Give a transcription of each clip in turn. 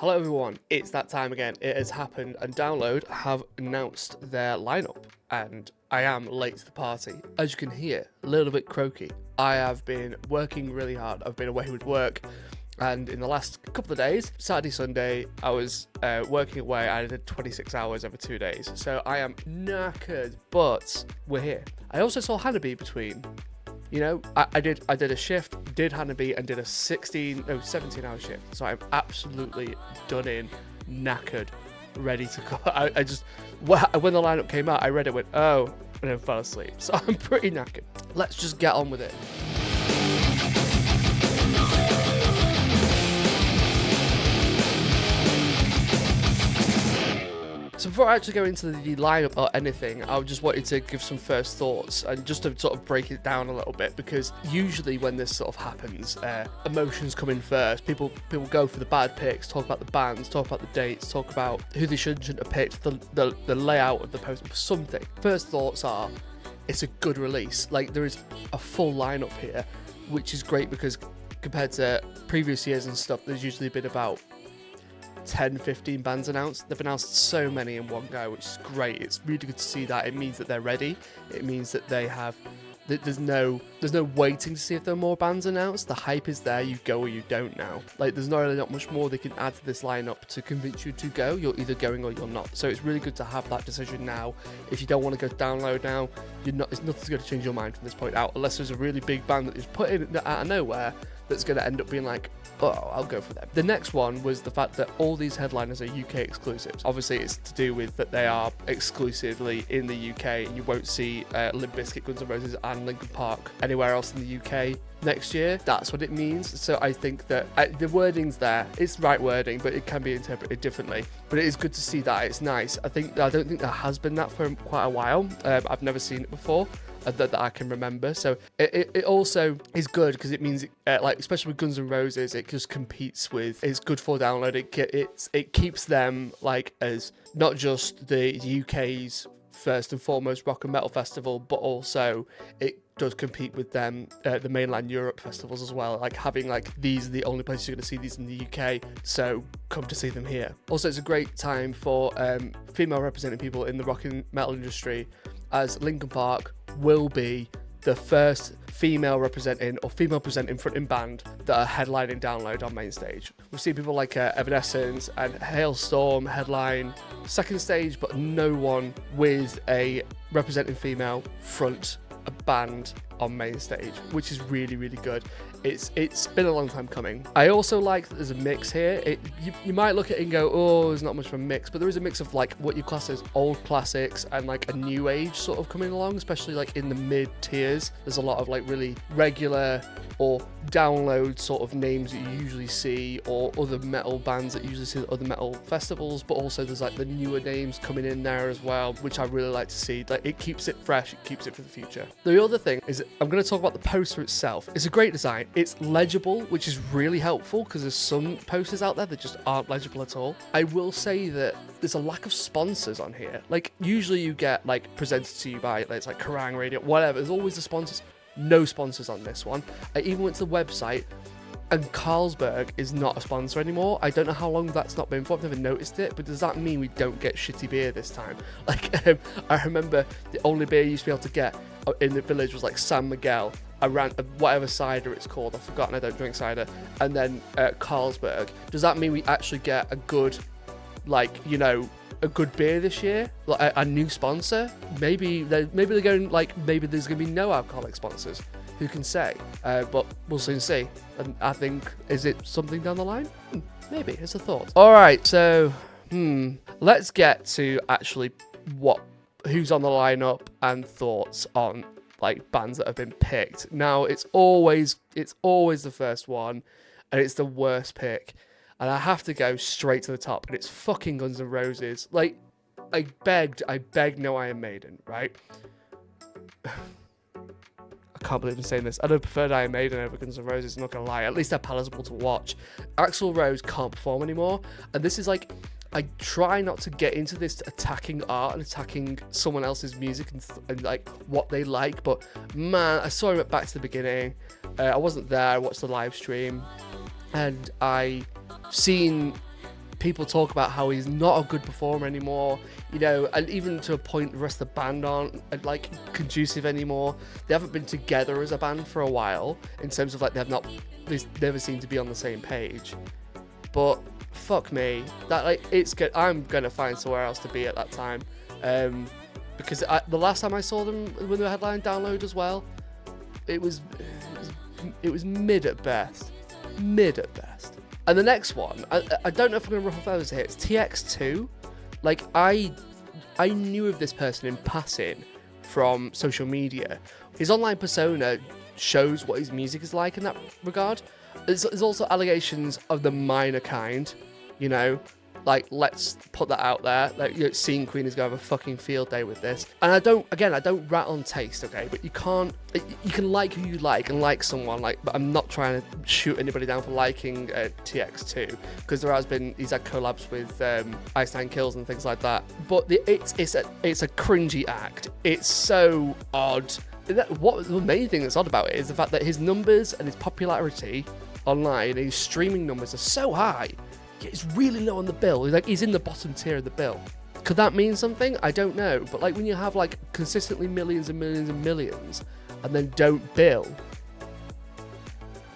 Hello everyone, it's that time again. It has happened and Download have announced their lineup and I am late to the party. As you can hear, a little bit croaky. I have been working really hard. I've been away with work and in the last couple of days, Saturday, Sunday, I was working away. I did 26 hours over 2 days. So I am knackered, but we're here. I also saw Hannah between. You know, I did a shift, did Hannah and did a 17-hour shift. So I'm absolutely done in, knackered, ready to go. I just, when the lineup came out, I read it, went, oh, and then fell asleep. So I'm pretty knackered. Let's just get on with it. So before I actually go into the lineup or anything, I just wanted to give some first thoughts and just to sort of break it down a little bit, because usually when this sort of happens, emotions come in first. People go for the bad picks, talk about the bands, talk about the dates, talk about who they shouldn't have picked, the layout of the poster, something. First thoughts are, it's a good release. Like, there is a full lineup here, which is great because compared to previous years and stuff, there's usually been about 10-15 bands announced. They've announced so many in one go, which is great. It's really good to see that. It means that they're ready. It means that they have there's no waiting to see if there are more bands announced. The hype is there. You go or you don't now. Like, there's not much more they can add to this lineup to convince you to go. You're either going or you're not. So it's really good to have that decision now. If you don't want to go Download now, nothing's going to change your mind from this point out, unless there's a really big band that is put in out of nowhere that's going to end up being like, oh, I'll go for them. The next one was the fact that all these headliners are UK exclusives. Obviously, it's to do with that they are exclusively in the UK, and you won't see Limp Bizkit, Guns N' Roses and Linkin Park anywhere else in the UK next year. That's what it means. So I think that the wording's there. It's right wording, but it can be interpreted differently. But it is good to see that. It's nice. I don't think there has been that for quite a while. I've never seen it before. That I can remember. So it also is good because it means like, especially with Guns N' Roses, it just competes with, it's good for Download. It keeps them like as not just the UK's first and foremost rock and metal festival, but also it does compete with them, the mainland Europe festivals as well, like having like, these are the only places you're going to see these in the UK, so come to see them here. Also, it's a great time for female representing people in the rock and metal industry, as Linkin Park will be the first female presenting fronting band that are headlining Download on main stage. We've seen people like Evanescence and Hailstorm headline second stage, but no one with a representing female front a band on main stage, which is really, really good. It's been a long time coming. I also like that there's a mix here. You might look at it and go, oh, there's not much of a mix, but there is a mix of like what you class as old classics and like a new age sort of coming along, especially like in the mid tiers. There's a lot of like really regular or Download sort of names that you usually see, or other metal bands that you usually see at other metal festivals, but also there's like the newer names coming in there as well, which I really like to see. Like, it keeps it fresh, it keeps it for the future. The other thing is, I'm going to talk about the poster itself. It's a great design. It's legible, which is really helpful because there's some posters out there that just aren't legible at all. I will say that there's a lack of sponsors on here. Like, usually you get like presented to you by, it's like Kerrang Radio, whatever. There's always the sponsors. No sponsors on this one. I even went to the website and Carlsberg is not a sponsor anymore. I don't know how long that's not been for. I've never noticed it, but does that mean we don't get shitty beer this time? Like, I remember the only beer you used to be able to get in the village was like San Miguel, around whatever cider it's called. I've forgotten, I don't drink cider. And then Carlsberg. Does that mean we actually get a good, like, you know, a good beer this year, like a new sponsor? Maybe they're going, like, maybe there's gonna be no alcoholic sponsors. Who can say? But we'll soon see. And I think, is it something down the line? Maybe. It's a thought. All right, so let's get to actually who's on the lineup and thoughts on like bands that have been picked. Now, it's always the first one, and it's the worst pick. And I have to go straight to the top, and it's fucking Guns N' Roses. Like, I begged No Iron Maiden, right? I can't believe I'm saying this. I'd have preferred Iron Maiden over Guns N' Roses, I'm not gonna lie. At least they're palatable to watch. Axl Rose can't perform anymore, and this is like, I try not to get into this attacking art and attacking someone else's music and like what they like, but man, I saw him at Back to the Beginning. I wasn't there, I watched the live stream, and I seen people talk about how he's not a good performer anymore, you know, and even to a point the rest of the band aren't like conducive anymore. They haven't been together as a band for a while, in terms of like they never seem to be on the same page. But fuck me, that like it's good. I'm gonna find somewhere else to be at that time, because the last time I saw them when they were headlining Download as well, it was mid at best. And the next one, I don't know if I'm going to ruffle feathers here, it's TX2. Like, I knew of this person in passing from social media. His online persona shows what his music is like in that regard. There's also allegations of the minor kind, you know, like, let's put that out there. Like, you know, Scene Queen is going to have a fucking field day with this. And I don't rat on taste, okay? But you can like who you like and like someone, like, but I'm not trying to shoot anybody down for liking TX2, because he's had collabs with Ice Nine Kills and things like that. But it's a cringy act. It's so odd. What the main thing that's odd about it is the fact that his numbers and his popularity online and his streaming numbers are so high. It's really low on the bill. He's in the bottom tier of the bill. Could that mean something? I don't know. But like when you have like consistently millions and millions and millions and then don't bill,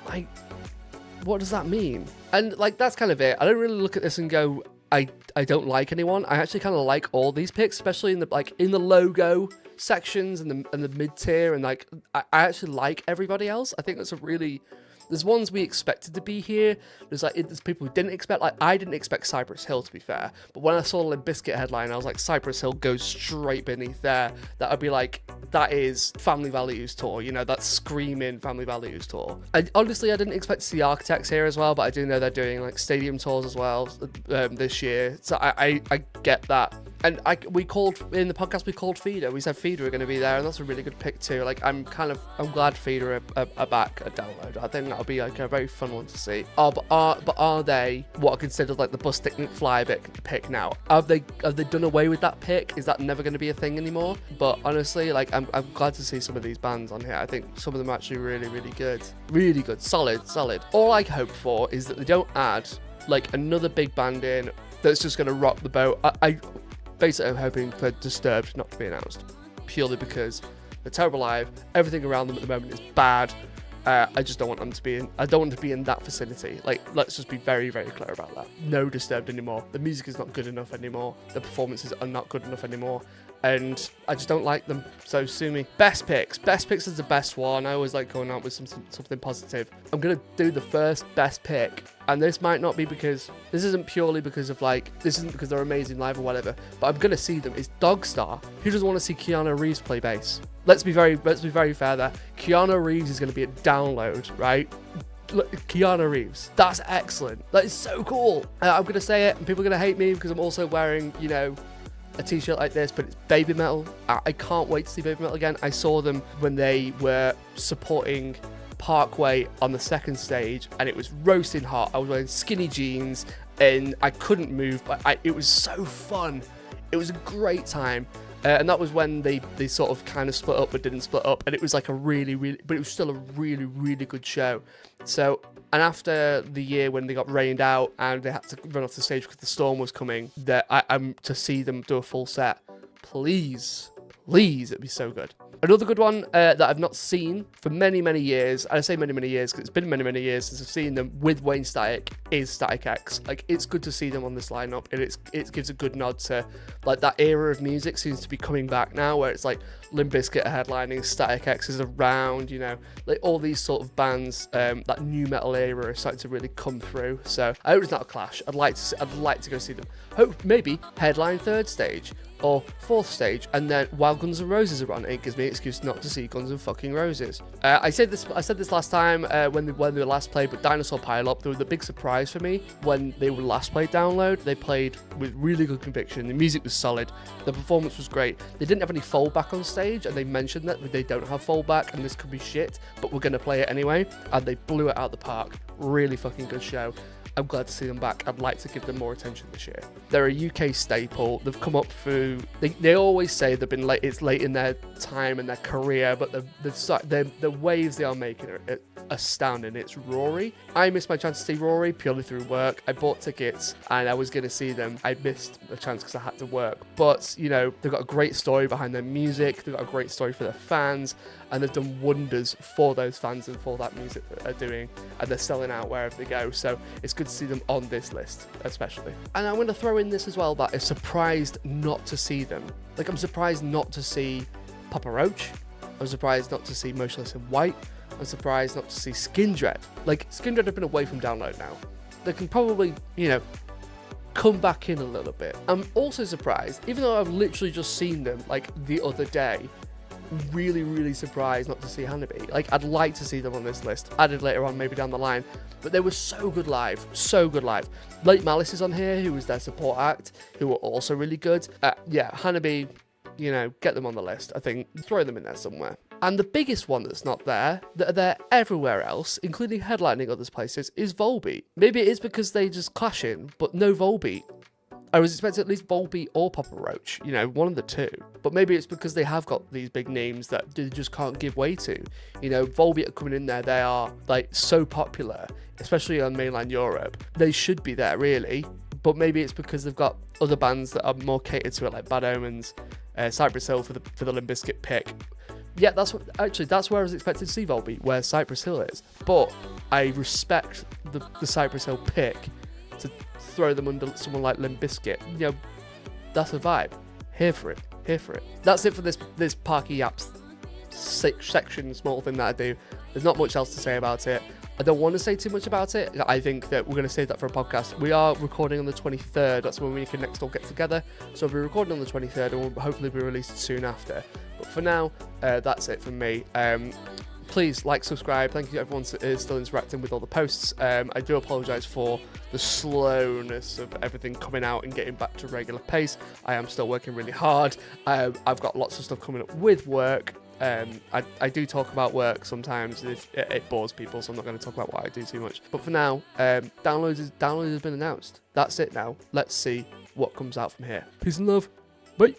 like, what does that mean? And like that's kind of it. I don't really look at this and go, I don't like anyone. I actually kind of like all these picks, especially in the logo sections and the mid tier, and like I actually like everybody else. I think that's there's ones we expected to be here. There's people who didn't expect. Like, I didn't expect Cypress Hill, to be fair. But when I saw the Limp Bizkit headline, I was like, Cypress Hill goes straight beneath there. That would be like, that is Family Values tour. You know, that's screaming Family Values tour. And honestly, I didn't expect to see Architects here as well, but I do know they're doing like stadium tours as well this year. So I get that. And we called Feeder. We said Feeder are going to be there, and that's a really good pick too. Like, I'm glad Feeder are back at Download. I think that'll be like a very fun one to see. But are they what are considered like the Bustic McFly pick now? Have they done away with that pick? Is that never going to be a thing anymore? But honestly, like I'm glad to see some of these bands on here. I think some of them are actually really, really good. Really good. Solid. All I hope for is that they don't add like another big band in that's just going to rock the boat. Basically, I'm hoping for Disturbed not to be announced, purely because they're terrible live. Everything around them at the moment is bad. I just don't want them to be in. I don't want to be in that vicinity. Like, let's just be very, very clear about that. No Disturbed anymore. The music is not good enough anymore. The performances are not good enough anymore. And I just don't like them, so sue me. Best picks is the best one. I always like going out with something positive. I'm gonna do the first best pick, and this might not be because this isn't purely because of this isn't because they're amazing live or whatever, but I'm gonna see them. It's Dogstar. Who doesn't want to see Keanu Reeves play bass? Let's be very fair there. Keanu Reeves is gonna be a Download, right? Keanu Reeves. That's excellent. That is so cool. I'm gonna say it, and people are gonna hate me because I'm also wearing, you know, a t-shirt like this, but it's Baby Metal. I can't wait to see Baby Metal again. I saw them when they were supporting Parkway on the second stage, and it was roasting hot. I was wearing skinny jeans and I couldn't move, but it was so fun. It was a great time. And that was when they sort of kind of split up but didn't split up, and it was like but it was still a really, really good show. So, and after the year when they got rained out and they had to run off the stage because the storm was coming, that I'm to see them do a full set. Please, it'd be so good. Another good one that I've not seen for many, many years, and I say many, many years because it's been many, many years since I've seen them with Wayne Static, is Static X. Like, it's good to see them on this lineup, and it gives a good nod to like that era of music seems to be coming back now, where it's like Limp Bizkit are headlining, Static X is around, you know, like all these sort of bands, that new metal era are starting to really come through. So I hope it's not a clash. I'd like to go see them. Hope maybe headline third stage or fourth stage, and then while Guns N' Roses are on, it gives me an excuse not to see Guns N' fucking Roses. I said this last time when they were last played, but Dinosaur Pile Up, they were the big surprise for me when they were last played Download. They played with really good conviction. The music was solid. The performance was great. They didn't have any fallback on stage, and they mentioned that they don't have fallback, and this could be shit, but we're going to play it anyway, and they blew it out the park. Really fucking good show. I'm glad to see them back. I'd like to give them more attention this year. They're a UK staple. They've come up through. They always say they've been late. It's late in their time and their career, but the waves they are making astounding. It's Rory. I missed my chance to see Rory purely through work. I bought tickets and I was going to see them. I missed the chance because I had to work. But, you know, they've got a great story behind their music. They've got a great story for their fans. And they've done wonders for those fans and for that music that they're doing. And they're selling out wherever they go. So it's good to see them on this list, especially. And I'm going to throw in this as well, that I'm surprised not to see them. Like, I'm surprised not to see Papa Roach. I'm surprised not to see Motionless in White. I'm surprised not to see Skindred. Like, Skindred have been away from download now. They can probably, you know, come back in a little bit. I'm also surprised, even though I've literally just seen them, like, the other day, really, really surprised not to see Hanabi. Like, I'd like to see them on this list, added later on, maybe down the line, but they were so good live, so good live. Late Malice is on here, who was their support act, who were also really good. Yeah, Hanabi, you know, get them on the list. I think throw them in there somewhere. And the biggest one that's not there, that are there everywhere else, including headlining other places, is Volbeat. Maybe it is because they just clash in, but no Volbeat. I was expecting at least Volbeat or Papa Roach, you know, one of the two. But maybe it's because they have got these big names that they just can't give way to. You know, Volbeat are coming in there, they are, like, so popular, especially on mainland Europe. They should be there, really. But maybe it's because they've got other bands that are more catered to it, like Bad Omens, Cypress Hill for the Limp Bizkit pick. Yeah, that's where I was expecting to see Volbeat, where Cypress Hill is. But I respect the Cypress Hill pick to throw them under someone like Limp Bizkit. You know, that's a vibe. Here for it. That's it for this Parkie Apps section, small thing that I do. There's not much else to say about it. I don't want to say too much about it. I think that we're going to save that for a podcast. We are recording on the 23rd. That's when we can next all get together. So we'll be recording on the 23rd and will hopefully be released soon after. But for now, that's it from me. Please like, subscribe. Thank you to everyone who is still interacting with all the posts. I do apologise for the slowness of everything coming out and getting back to regular pace. I am still working really hard. I've got lots of stuff coming up with work. I do talk about work sometimes if it bores people, so I'm not going to talk about what I do too much. But for now, download has been announced. That's it now. Let's see what comes out from here. Peace and love. Bye.